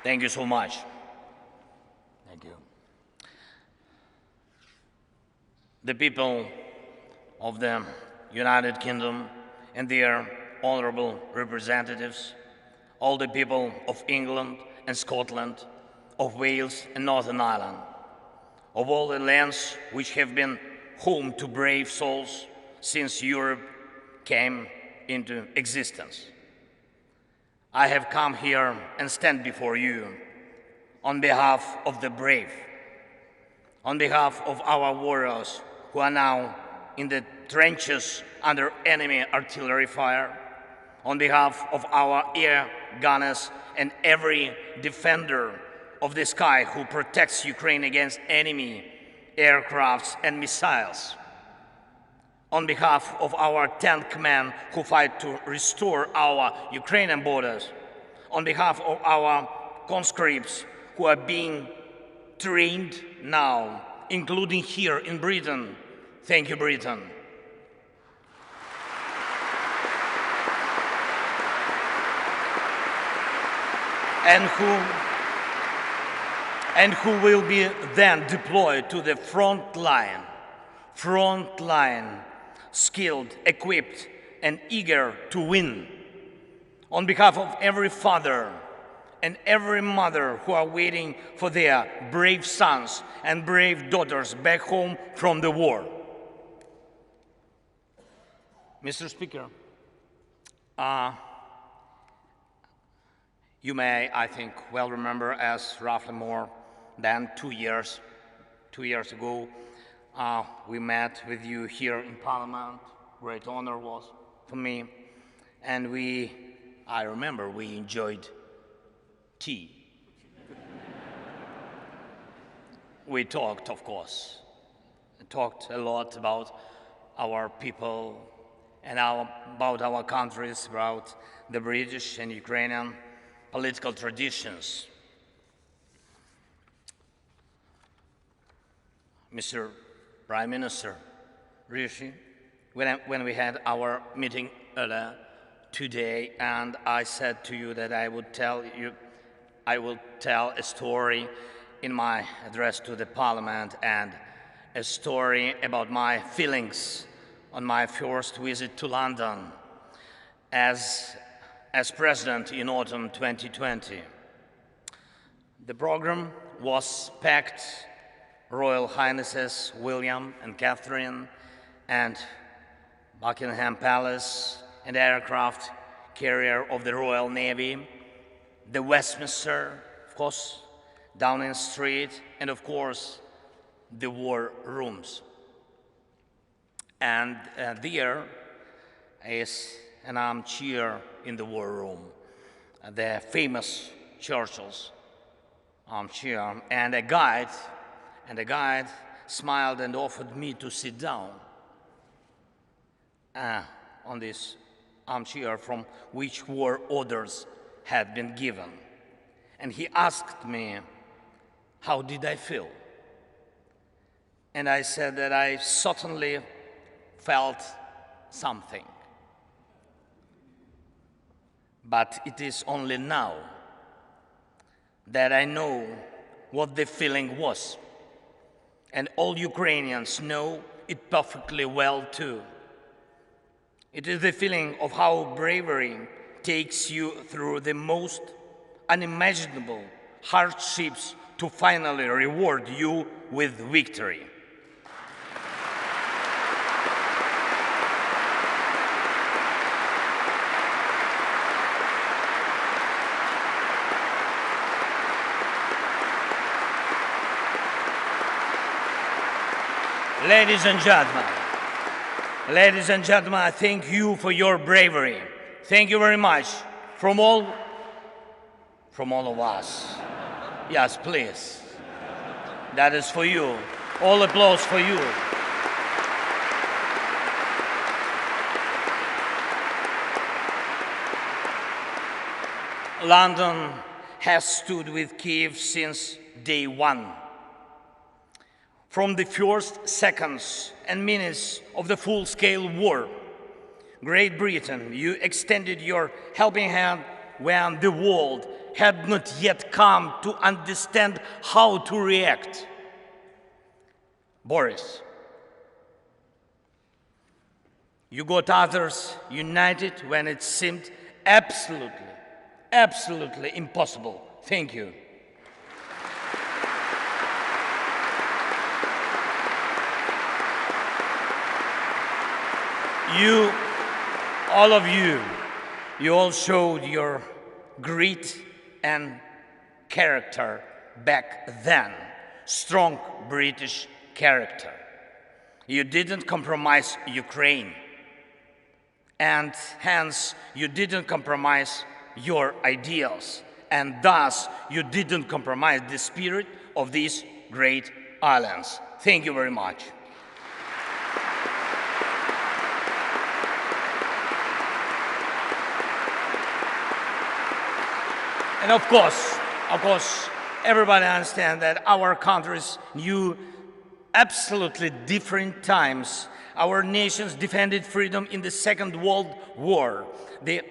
Thank you so much. Thank you. The people of the United Kingdom and their honorable representatives, all the people of England and Scotland, of Wales and Northern Ireland, of all the lands which have been home to brave souls since Europe came into existence. I have come here and stand before you on behalf of the brave, on behalf of our warriors who are now in the trenches under enemy artillery fire, on behalf of our air gunners and every defender of the sky who protects Ukraine against enemy aircrafts and missiles, on behalf of our tank men who fight to restore our Ukrainian borders, on behalf of our conscripts who are being trained now, including here in Britain. Thank you, Britain. And who will be then deployed to the front line, skilled, equipped, and eager to win. On behalf of every father and every mother who are waiting for their brave sons and brave daughters back home from the war. Mr. Speaker, you may, I think, well remember as roughly more than 2 years ago, we met with you here in Parliament. Great honor was for me. And I remember we enjoyed tea. We talked, of course. We talked a lot about our people and about our countries, about the British and Ukrainian political traditions. Mr. Prime Minister Rishi, when we had our meeting earlier today, and I said to you that I will tell a story in my address to the Parliament, and a story about my feelings on my first visit to London as President in autumn 2020. The program was packed. Royal Highnesses William and Catherine, and Buckingham Palace, and aircraft carrier of the Royal Navy, the Westminster, of course, Downing Street, and of course, the war rooms. And there is an armchair in the war room, the famous Churchill's armchair, and a guide smiled and offered me to sit down on this armchair from which war orders had been given. And he asked me, how did I feel? And I said that I certainly felt something. But it is only now that I know what the feeling was. And all Ukrainians know it perfectly well too. It is the feeling of how bravery takes you through the most unimaginable hardships to finally reward you with victory. Ladies and gentlemen, I thank you for your bravery. Thank you very much from all of us. Yes, please. That is for you. All applause for you. London has stood with Kiev since day one. From the first seconds and minutes of the full-scale war, Great Britain, you extended your helping hand when the world had not yet come to understand how to react. Boris, you got others united when it seemed absolutely impossible. Thank you. All of you all showed your grit and character back then, strong British character. You didn't compromise Ukraine, and hence you didn't compromise your ideals, and thus you didn't compromise the spirit of these great islands. Thank you very much. And of course, everybody understands that our countries knew absolutely different times. Our nations defended freedom in the Second World War. The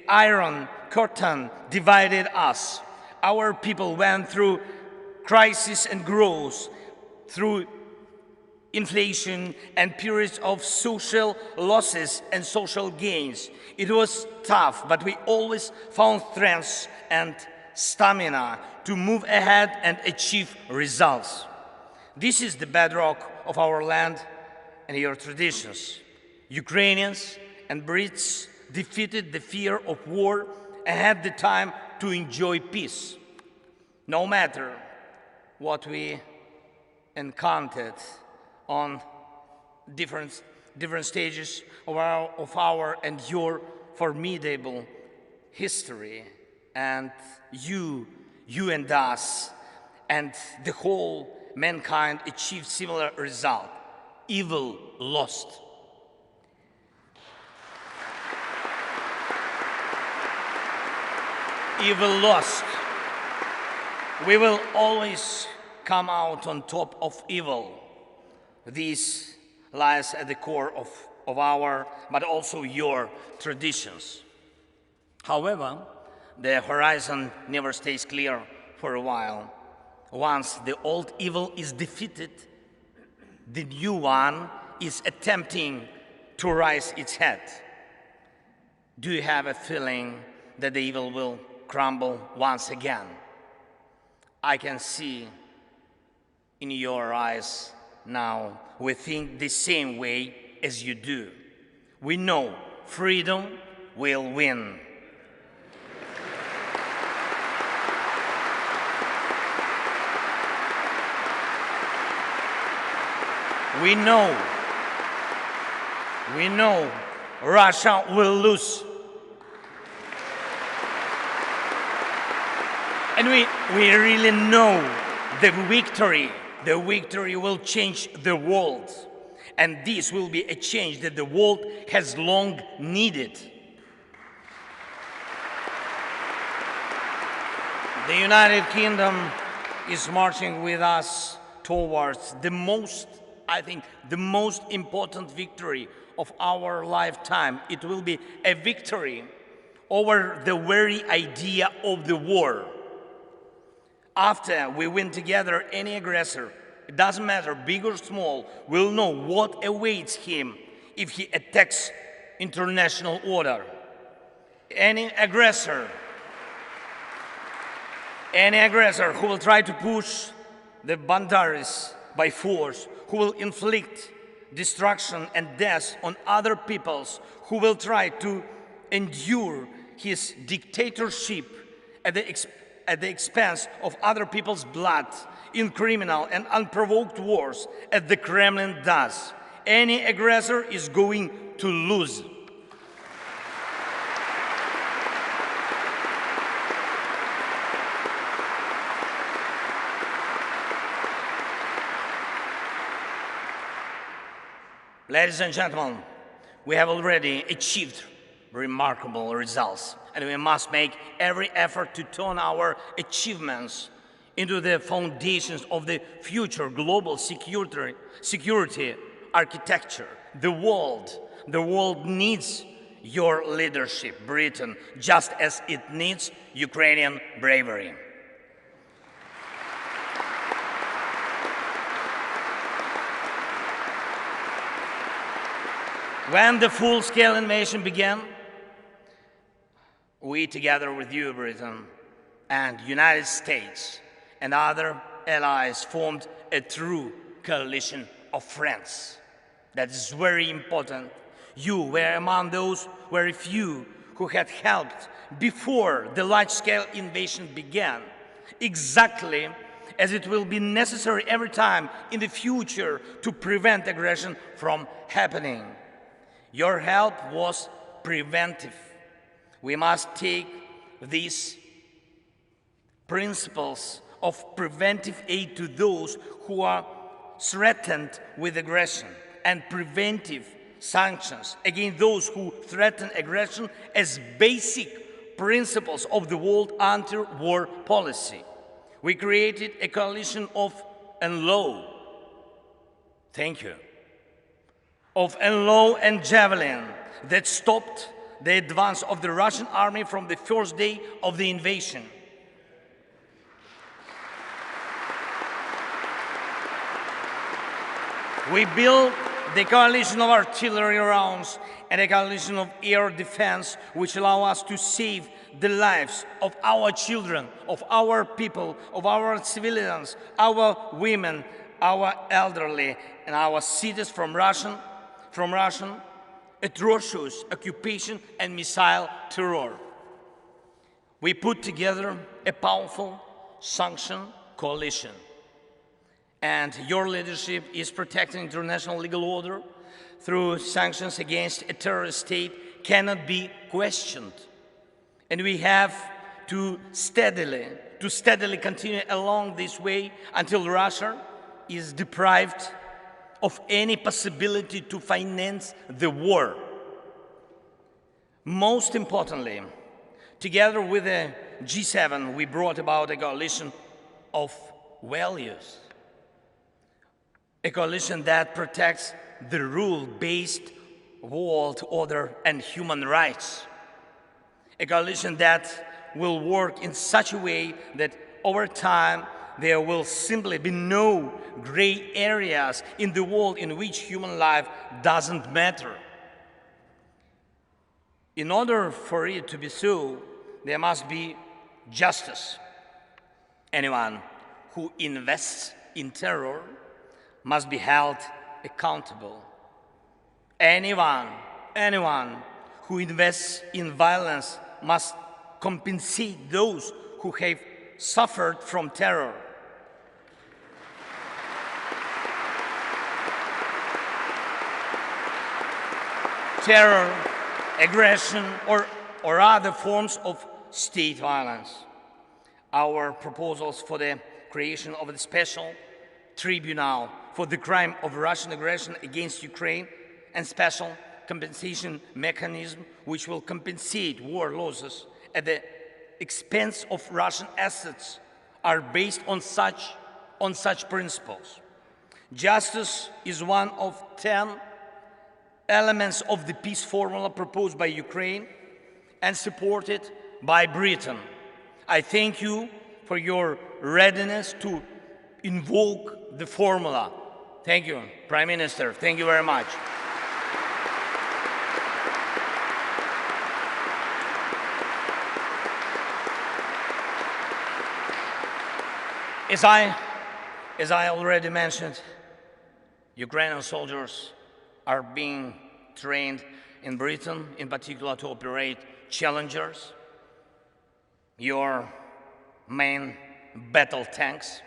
Iron Curtain divided us. Our people went through crisis and growth, through inflation and periods of social losses and social gains. It was tough, but we always found strength and stamina to move ahead and achieve results. This is the bedrock of our land and your traditions. Ukrainians and Brits defeated the fear of war and had the time to enjoy peace. No matter what we encountered on different stages of our and your formidable history, and you and us and the whole mankind achieved similar result. Evil lost. Evil lost. We will always come out on top of evil. This lies at the core of our, but also your traditions. However, the horizon never stays clear for a while. Once the old evil is defeated, the new one is attempting to rise its head. Do you have a feeling that the evil will crumble once again? I can see in your eyes now we think the same way as you do. We know freedom will win. We know Russia will lose. And we really know the victory will change the world. And this will be a change that the world has long needed. The United Kingdom is marching with us towards the most important victory of our lifetime. It will be a victory over the very idea of the war. After we win together, any aggressor, it doesn't matter, big or small, will know what awaits him if he attacks international order. Any aggressor who will try to push the boundaries by force, who will inflict destruction and death on other peoples, who will try to endure his dictatorship at the expense of other people's blood in criminal and unprovoked wars, as the Kremlin does. Any aggressor is going to lose. Ladies and gentlemen, we have already achieved remarkable results, and we must make every effort to turn our achievements into the foundations of the future global security architecture. The world needs your leadership, Britain, just as it needs Ukrainian bravery. When the full-scale invasion began, we, together with you, Britain, and United States and other allies, formed a true coalition of friends. That is very important. You were among those very few who had helped before the large-scale invasion began, exactly as it will be necessary every time in the future to prevent aggression from happening. Your help was preventive. We must take these principles of preventive aid to those who are threatened with aggression and preventive sanctions against those who threaten aggression as basic principles of the world anti-war policy. We created a coalition of NLAW. Thank you. Of NLAW and Javelin that stopped the advance of the Russian army from the first day of the invasion. We built the coalition of artillery rounds and a coalition of air defense which allow us to save the lives of our children, of our people, of our civilians, our women, our elderly, and our cities from Russian atrocious occupation and missile terror. We put together a powerful sanction coalition, and your leadership is protecting international legal order through sanctions against a terrorist state cannot be questioned. And we have to steadily continue along this way until Russia is deprived of any possibility to finance the war. Most importantly, together with the G7, we brought about a coalition of values, a coalition that protects the rule-based world order and human rights, a coalition that will work in such a way that over time there will simply be no gray areas in the world in which human life doesn't matter. In order for it to be so, there must be justice. Anyone who invests in terror must be held accountable. Anyone who invests in violence must compensate those who have suffered from terror. Terror, aggression, or other forms of state violence. Our proposals for the creation of a special tribunal for the crime of Russian aggression against Ukraine and special compensation mechanism which will compensate war losses at the expense of Russian assets are based on such principles. Justice is one of 10 elements of the peace formula proposed by Ukraine and supported by Britain. I thank you for your readiness to invoke the formula. Thank you, Prime Minister. Thank you very much. As I already mentioned, Ukrainian soldiers are being trained in Britain, in particular to operate Challengers, your main battle tanks,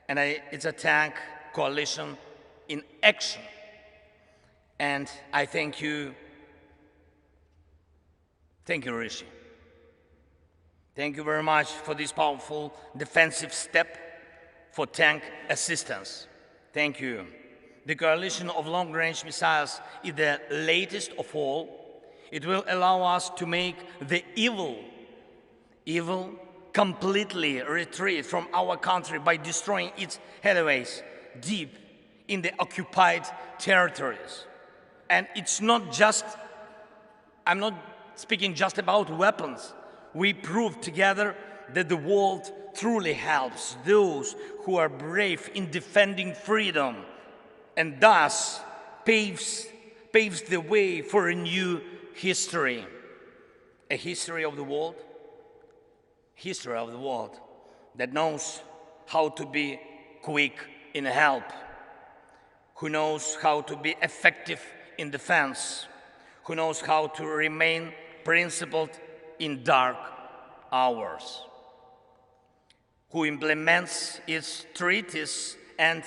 and it's a tank coalition in action. And I thank you, Rishi. Thank you very much for this powerful defensive step for tank assistance. Thank you. The coalition of long-range missiles is the latest of all. It will allow us to make the evil completely retreat from our country by destroying its headways deep in the occupied territories. And it's not just I'm not speaking just about weapons. We proved together that the world truly helps those who are brave in defending freedom, and thus paves the way for a new history. A history of the world that knows how to be quick in help, who knows how to be effective in defense, who knows how to remain principled in dark hours, who implements its treaties and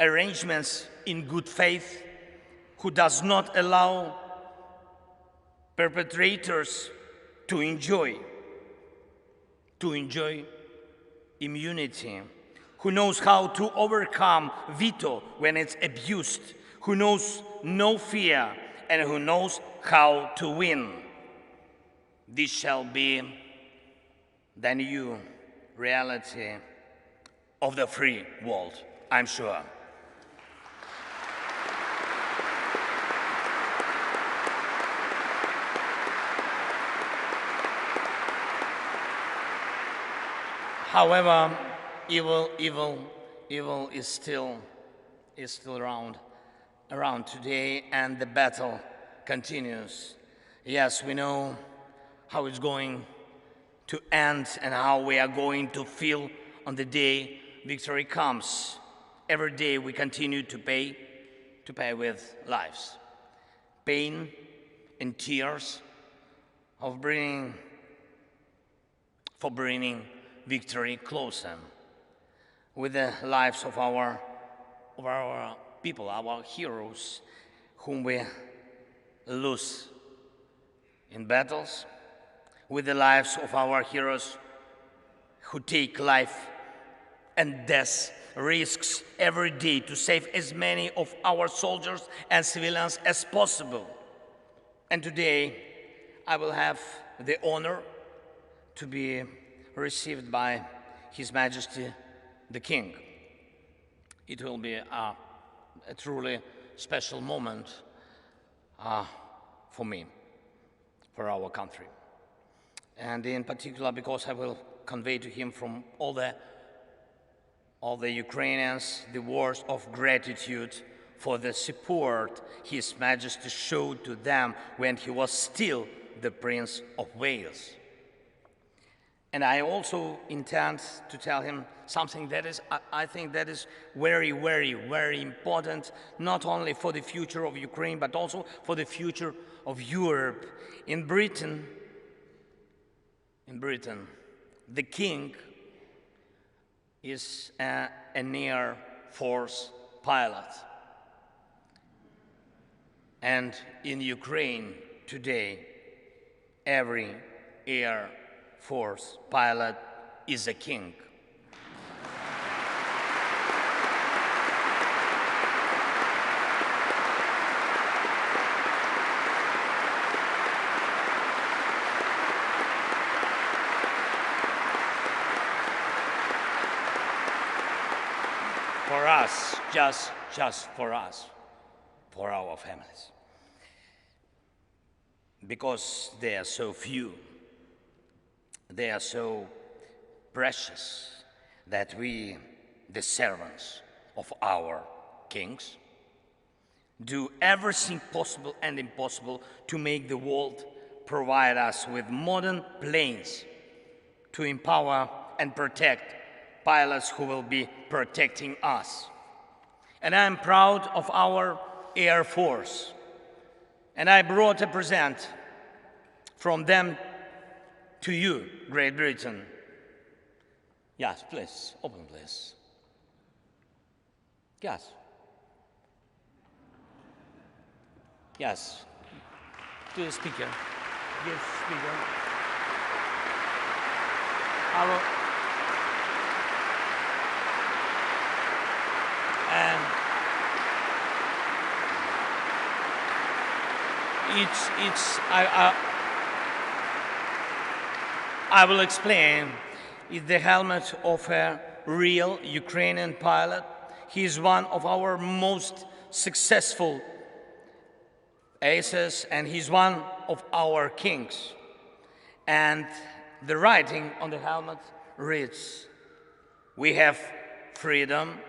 arrangements in good faith, who does not allow perpetrators to enjoy immunity, who knows how to overcome veto when it's abused, who knows no fear, and who knows how to win. This shall be the new reality of the free world, I'm sure. However, evil is still around today, and the battle continues. Yes, we know how it's going to end and how we are going to feel on the day victory comes. Every day we continue to pay with lives, pain and tears for bringing victory closer, with the lives of our people, our heroes, whom we lose in battles, with the lives of our heroes who take life and death risks every day to save as many of our soldiers and civilians as possible. And today, I will have the honor to be received by His Majesty the King. It will be a truly special moment for me, for our country. And in particular, because I will convey to him from all the Ukrainians the words of gratitude for the support His Majesty showed to them when he was still the Prince of Wales. And I also intend to tell him something that is, I think that is very, very, very important, not only for the future of Ukraine, but also for the future of Europe. In Britain, the king is an Air Force pilot. And in Ukraine today, every Air Force pilot is a king. For us, just for us, for our families. Because they are so few, they are so precious that we, the servants of our kings, do everything possible and impossible to make the world provide us with modern planes to empower and protect pilots who will be protecting us. And I'm proud of our Air Force. And I brought a present from them to you, Great Britain. Yes, please, open, please. Yes. Yes. To the speaker. Yes, speaker. I will. And I will explain. It's the helmet of a real Ukrainian pilot. He is one of our most successful aces, and he's one of our kings. And the writing on the helmet reads, "We have freedom,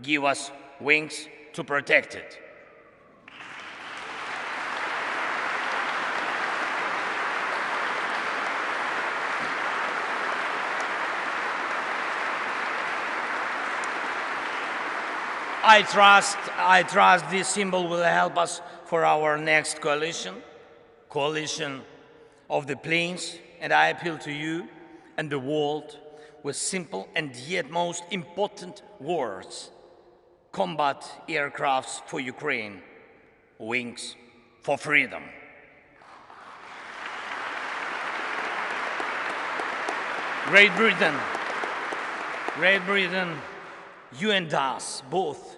give us wings to protect it." I trust this symbol will help us for our next coalition of the plains, and I appeal to you and the world with simple and yet most important words: combat aircrafts for Ukraine, wings for freedom. Great Britain, you and us both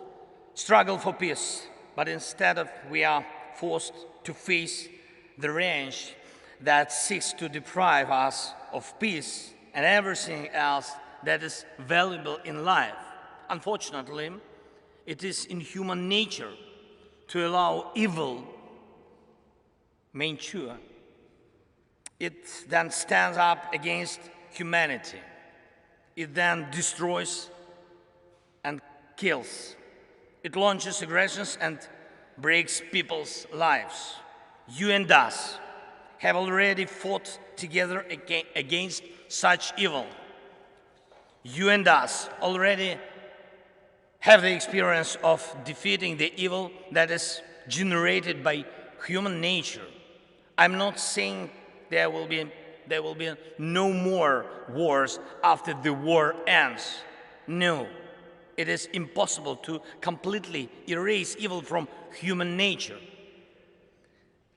struggle for peace, but instead we are forced to face the range that seeks to deprive us of peace and everything else that is valuable in life. Unfortunately, it is in human nature to allow evil mature. It then stands up against humanity. It then destroys and kills. It launches aggressions and breaks people's lives. You and us have already fought together against such evil. You and us already have the experience of defeating the evil that is generated by human nature. I'm not saying there will be no more wars after the war ends. No, it is impossible to completely erase evil from human nature.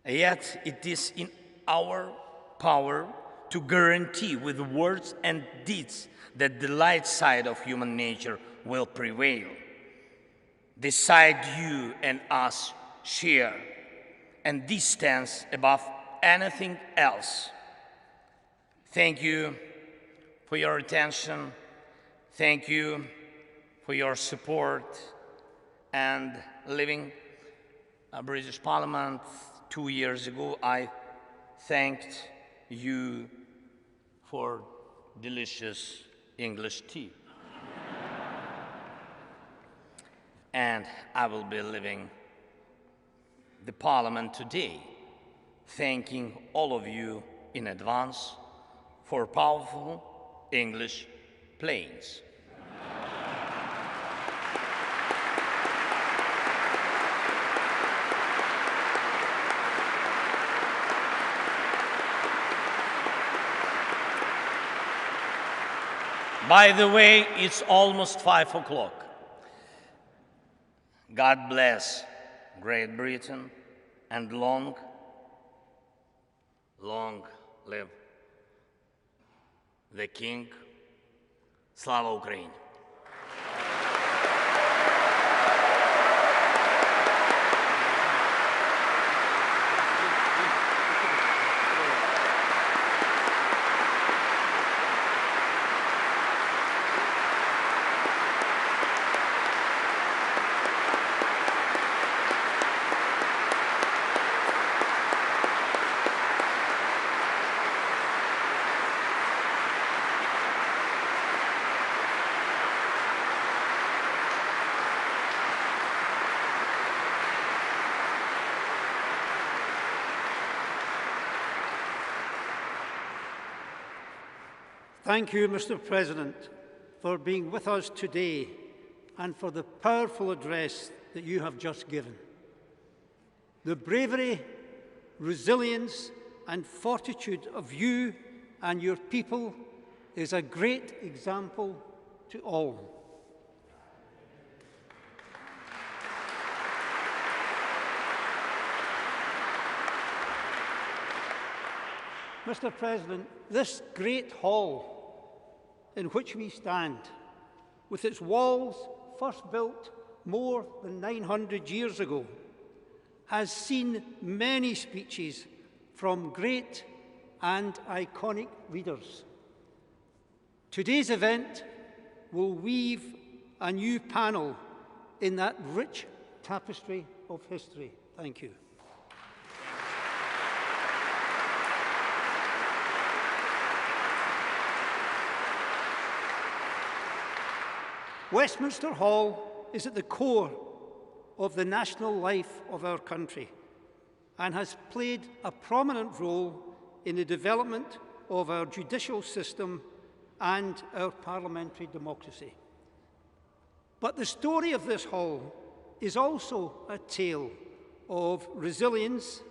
Yet it is in our power to guarantee with words and deeds that the light side of human nature will prevail. The side you and us share, and this stands above anything else. Thank you for your attention. Thank you for your support. And leaving British Parliament 2 years ago, I thanked you for delicious English tea. And I will be leaving the Parliament today, thanking all of you in advance for powerful English planes. By the way, it's almost 5 o'clock. God bless Great Britain, and long live the King. Slava Ukraini! Thank you, Mr. President, for being with us today and for the powerful address that you have just given. The bravery, resilience, and fortitude of you and your people is a great example to all. Mr. President, this great hall in which we stand, with its walls first built more than 900 years ago, has seen many speeches from great and iconic leaders. Today's event will weave a new panel in that rich tapestry of history. Thank you. Westminster Hall is at the core of the national life of our country and has played a prominent role in the development of our judicial system and our parliamentary democracy. But the story of this hall is also a tale of resilience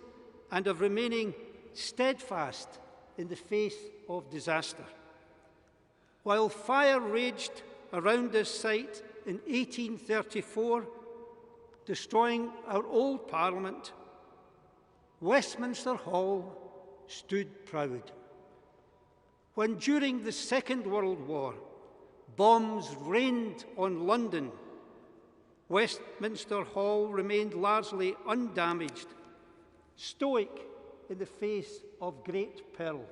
and of remaining steadfast in the face of disaster. While fire raged around this site in 1834, destroying our old Parliament, Westminster Hall stood proud. When during the Second World War, bombs rained on London, Westminster Hall remained largely undamaged, stoic in the face of great peril.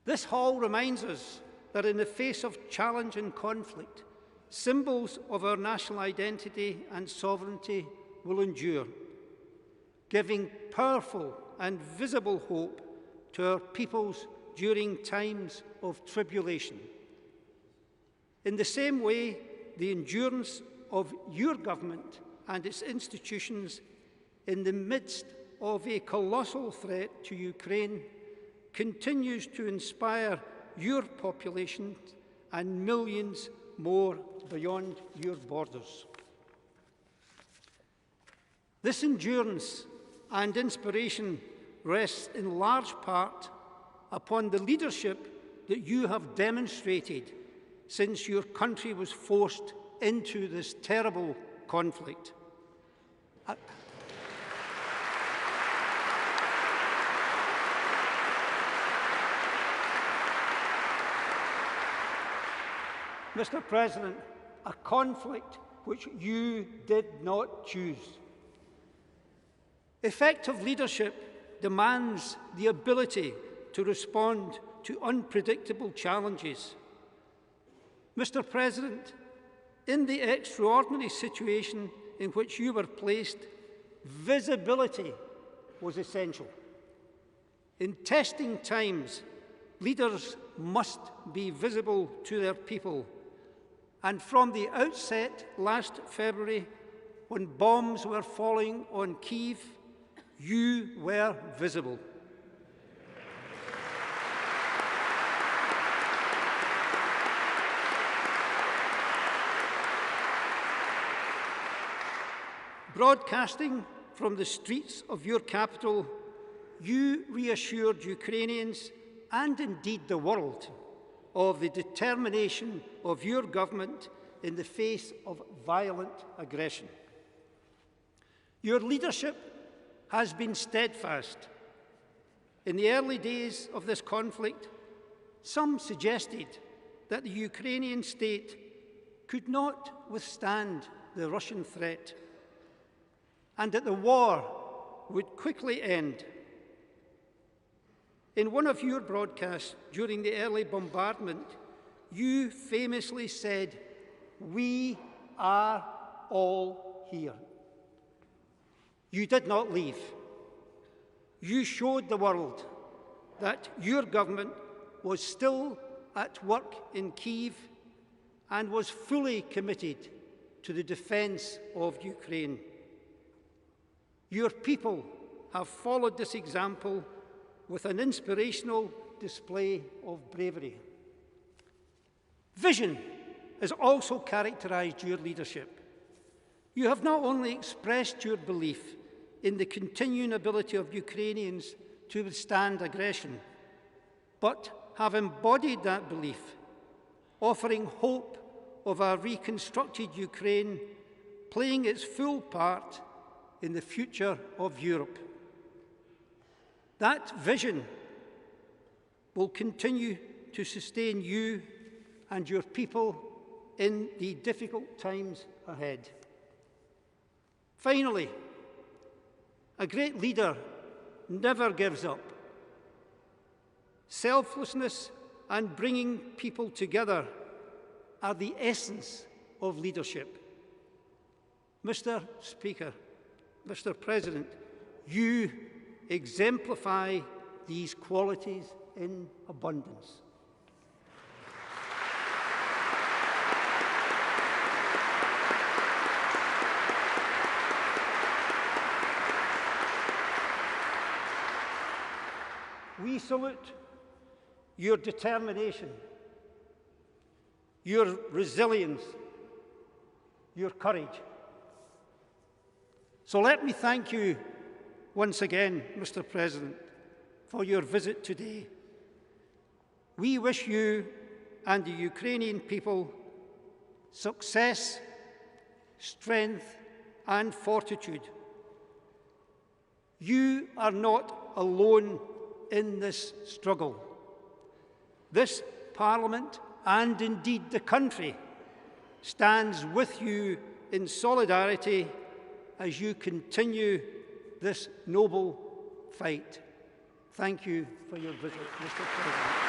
This hall reminds us that in the face of challenge and conflict, symbols of our national identity and sovereignty will endure, giving powerful and visible hope to our peoples during times of tribulation. In the same way, the endurance of your government and its institutions in the midst of a colossal threat to Ukraine continues to inspire your population and millions more beyond your borders. This endurance and inspiration rests in large part upon the leadership that you have demonstrated since your country was forced into this terrible conflict. Mr. President, a conflict which you did not choose. Effective leadership demands the ability to respond to unpredictable challenges. Mr. President, in the extraordinary situation in which you were placed, visibility was essential. In testing times, leaders must be visible to their people. And from the outset last February, when bombs were falling on Kyiv, you were visible. Broadcasting from the streets of your capital, you reassured Ukrainians and indeed the world of the determination of your government in the face of violent aggression. Your leadership has been steadfast. In the early days of this conflict, some suggested that the Ukrainian state could not withstand the Russian threat and that the war would quickly end. In one of your broadcasts during the early bombardment, you famously said, "We are all here." You did not leave. You showed the world that your government was still at work in Kyiv and was fully committed to the defence of Ukraine. Your people have followed this example with an inspirational display of bravery. Vision has also characterised your leadership. You have not only expressed your belief in the continuing ability of Ukrainians to withstand aggression, but have embodied that belief, offering hope of a reconstructed Ukraine playing its full part in the future of Europe. That vision will continue to sustain you and your people in the difficult times ahead. Finally, a great leader never gives up. Selflessness and bringing people together are the essence of leadership. Mr. Speaker, Mr. President, you exemplify these qualities in abundance. We salute your determination, your resilience, your courage. So let me thank you once again, Mr. President, for your visit today. We wish you and the Ukrainian people success, strength, and fortitude. You are not alone in this struggle. This Parliament, and indeed the country, stands with you in solidarity as you continue this noble fight. Thank you for your visit, Mr. President.